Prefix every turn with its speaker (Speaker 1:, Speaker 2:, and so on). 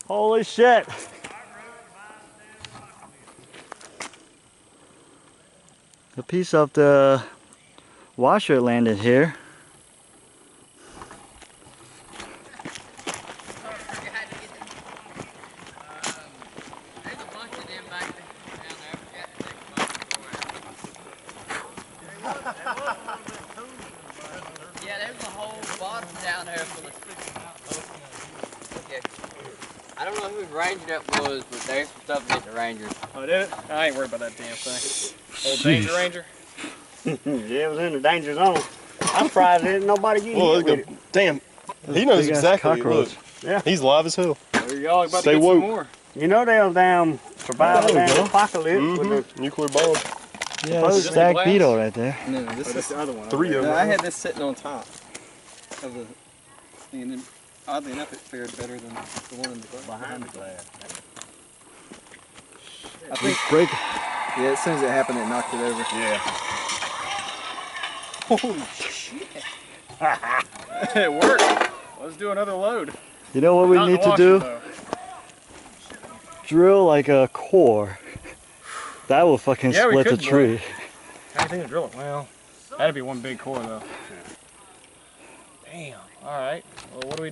Speaker 1: Holy shit. A piece of the washer landed here.
Speaker 2: Yeah, there's a whole bottom down there full of. Okay. I don't know whose ranger that was, but there's some stuff at the Rangers.
Speaker 3: Oh, did it? I ain't worried about that damn thing. Old Danger Ranger.
Speaker 1: Yeah, it was in the danger zone. I'm surprised didn't nobody get hit with it.
Speaker 4: Damn, he knows exactly. Look,
Speaker 1: yeah,
Speaker 4: he's live as hell.
Speaker 3: There you go. About
Speaker 4: Stay
Speaker 3: to get
Speaker 4: woke.
Speaker 3: some more.
Speaker 1: You know they'll damn survive the apocalypse with the
Speaker 4: Nuclear bomb.
Speaker 1: Yeah,
Speaker 3: Is this
Speaker 1: stag
Speaker 3: glass?
Speaker 1: beetle right there.
Speaker 3: No, this is the other one.
Speaker 4: 3 of them.
Speaker 3: I had this sitting on top of the thing, and oddly enough, it fared better than the one in the glass.
Speaker 1: Behind the glass.
Speaker 3: I think.
Speaker 1: Break.
Speaker 3: Yeah, as soon as it happened, it knocked it over.
Speaker 4: Yeah.
Speaker 3: Holy shit! It worked. Let's do another load.
Speaker 1: You know what we
Speaker 3: Not in
Speaker 1: need
Speaker 3: the
Speaker 1: to
Speaker 3: washer,
Speaker 1: do?
Speaker 3: though.
Speaker 1: Drill like a core. That will fucking
Speaker 3: Yeah, we
Speaker 1: split the
Speaker 3: could,
Speaker 1: tree.
Speaker 3: I think to drill it. Well, that'd be one big core though. Damn. All right. Well, what do we do?